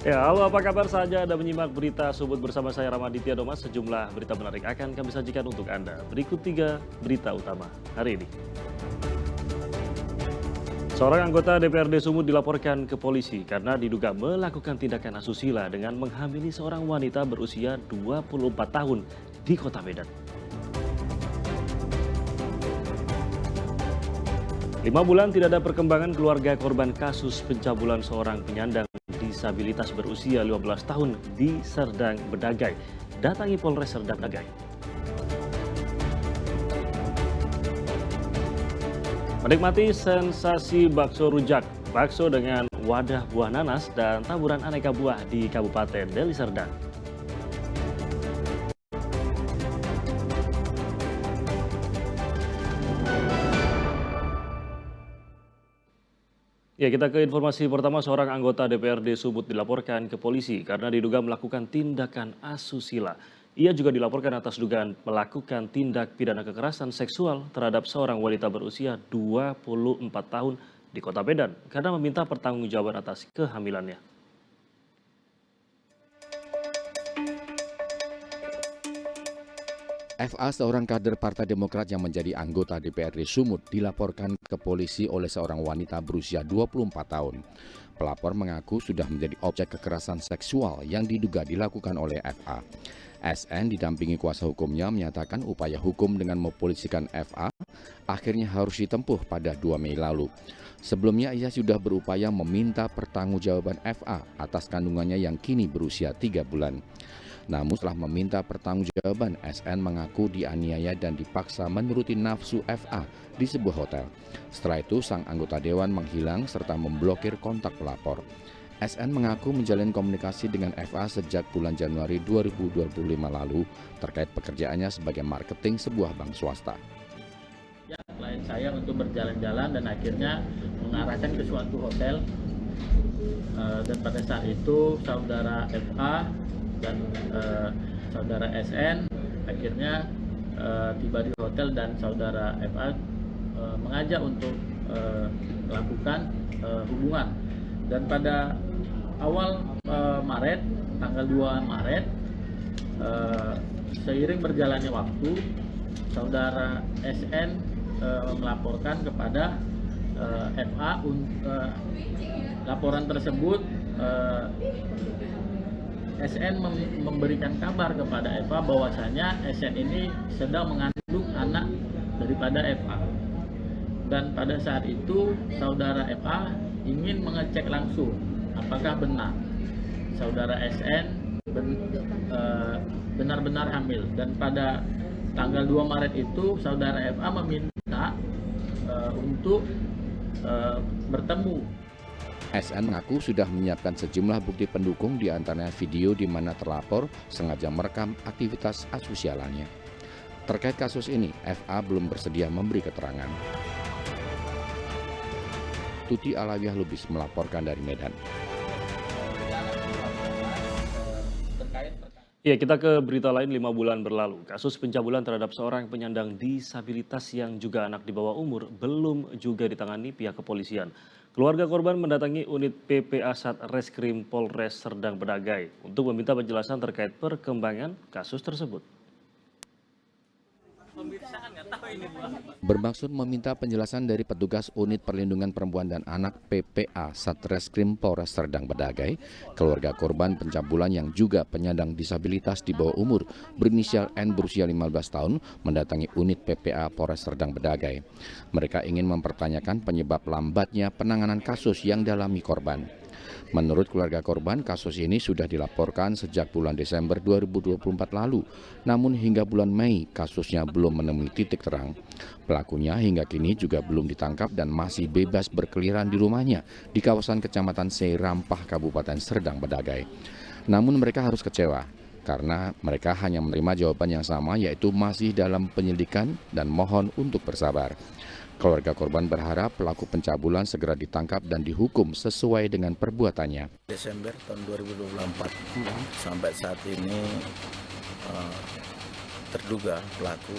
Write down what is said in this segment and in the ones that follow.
Ya, halo apa kabar saja Anda menyimak berita Subut bersama saya Ramaditya Doma. Sejumlah berita menarik akan kami sajikan untuk Anda. Berikut 3 berita utama hari ini. Seorang anggota DPRD Sumut dilaporkan ke polisi karena diduga melakukan tindakan asusila dengan menghamili seorang wanita berusia 24 tahun di Kota Medan. 5 bulan tidak ada perkembangan keluarga korban kasus pencabulan seorang penyandang disabilitas berusia 15 tahun di Serdang Bedagai. Datangi Polres Serdang Bedagai. Menikmati sensasi bakso rujak, bakso dengan wadah buah nanas dan taburan aneka buah di Kabupaten Deli Serdang. Ya, kita ke informasi pertama. Seorang anggota DPRD Sumut dilaporkan ke polisi karena diduga melakukan tindakan asusila. Ia juga dilaporkan atas dugaan melakukan tindak pidana kekerasan seksual terhadap seorang wanita berusia 24 tahun di Kota Medan karena meminta pertanggungjawaban atas kehamilannya. FA, seorang kader Partai Demokrat yang menjadi anggota DPRD Sumut, dilaporkan ke polisi oleh seorang wanita berusia 24 tahun. Pelapor mengaku sudah menjadi objek kekerasan seksual yang diduga dilakukan oleh FA. SN didampingi kuasa hukumnya menyatakan upaya hukum dengan mempolisikan FA akhirnya harus ditempuh pada 2 Mei lalu. Sebelumnya ia sudah berupaya meminta pertanggungjawaban FA atas kandungannya yang kini berusia 3 bulan. Namun setelah meminta pertanggungjawaban, SN mengaku dianiaya dan dipaksa menuruti nafsu FA di sebuah hotel. Setelah itu, sang anggota dewan menghilang serta memblokir kontak pelapor. SN mengaku menjalin komunikasi dengan FA sejak bulan Januari 2025 lalu terkait pekerjaannya sebagai marketing sebuah bank swasta. Ya, klien saya untuk berjalan-jalan dan akhirnya mengarahkan ke suatu hotel. Dan pada saat itu saudara FA dan saudara SN akhirnya tiba di hotel dan saudara FA mengajak untuk melakukan hubungan. Dan pada awal Maret, tanggal 2 Maret, seiring berjalannya waktu, saudara SN melaporkan kepada FA. Laporan tersebut SN memberikan kabar kepada FA bahwasanya SN ini sedang mengandung anak daripada FA. Dan pada saat itu saudara FA ingin mengecek langsung apakah benar saudara SN benar-benar hamil. Dan pada tanggal 2 Maret itu saudara FA meminta untuk bertemu. SN mengaku sudah menyiapkan sejumlah bukti pendukung, di antaranya video di mana terlapor sengaja merekam aktivitas asusialannya. Terkait kasus ini, FA belum bersedia memberi keterangan. Tuti Alawiyah Lubis melaporkan dari Medan. Ya, kita ke berita lain. 5 bulan berlalu, kasus pencabulan terhadap seorang penyandang disabilitas yang juga anak di bawah umur belum juga ditangani pihak kepolisian. Keluarga korban mendatangi unit PPA Satreskrim Polres Serdang Bedagai untuk meminta penjelasan terkait perkembangan kasus tersebut. Bermaksud meminta penjelasan dari petugas Unit Perlindungan Perempuan dan Anak PPA Satreskrim Polres Serdang Bedagai, keluarga korban pencabulan yang juga penyandang disabilitas di bawah umur berinisial N berusia 15 tahun mendatangi unit PPA Polres Serdang Bedagai. Mereka ingin mempertanyakan penyebab lambatnya penanganan kasus yang dialami korban. Menurut keluarga korban, kasus ini sudah dilaporkan sejak bulan Desember 2024 lalu. Namun hingga bulan Mei, kasusnya belum menemui titik terang. Pelakunya hingga kini juga belum ditangkap dan masih bebas berkeliaran di rumahnya di kawasan Kecamatan Seirampah, Kabupaten Serdang Bedagai. Namun mereka harus kecewa karena mereka hanya menerima jawaban yang sama, yaitu masih dalam penyelidikan dan mohon untuk bersabar. Keluarga korban berharap pelaku pencabulan segera ditangkap dan dihukum sesuai dengan perbuatannya. Desember tahun 2024 sampai saat ini terduga pelaku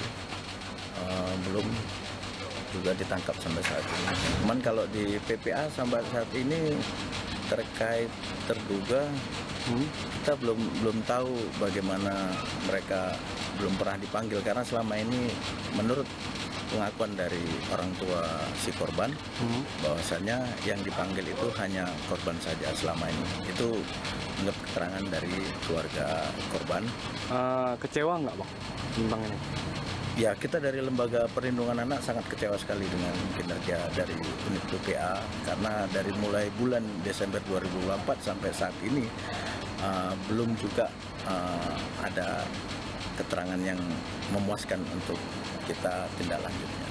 belum juga ditangkap sampai saat ini. Cuman kalau di PPA sampai saat ini terkait terduga, kita belum tahu bagaimana mereka, belum pernah dipanggil karena selama ini menurut pengakuan dari orang tua si korban bahwasannya yang dipanggil itu hanya korban saja selama ini. Itu menurut keterangan dari keluarga korban. Kecewa nggak Bang tentang ini? Ya, kita dari Lembaga Perlindungan Anak sangat kecewa sekali dengan kinerja dari unit PPA karena dari mulai bulan Desember 2024 sampai saat ini belum juga ada keterangan yang memuaskan untuk kita tindak lanjutnya.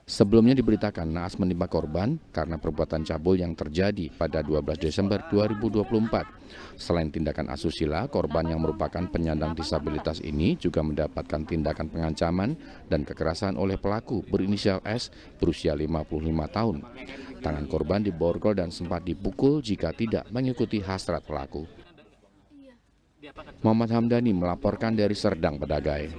Sebelumnya diberitakan naas menimpa korban karena perbuatan cabul yang terjadi pada 12 Desember 2024. Selain tindakan asusila, korban yang merupakan penyandang disabilitas ini juga mendapatkan tindakan pengancaman dan kekerasan oleh pelaku berinisial S berusia 55 tahun. Tangan korban diborgol dan sempat dipukul jika tidak mengikuti hasrat pelaku. Muhammad Hamdani melaporkan dari Serdang Bedagai.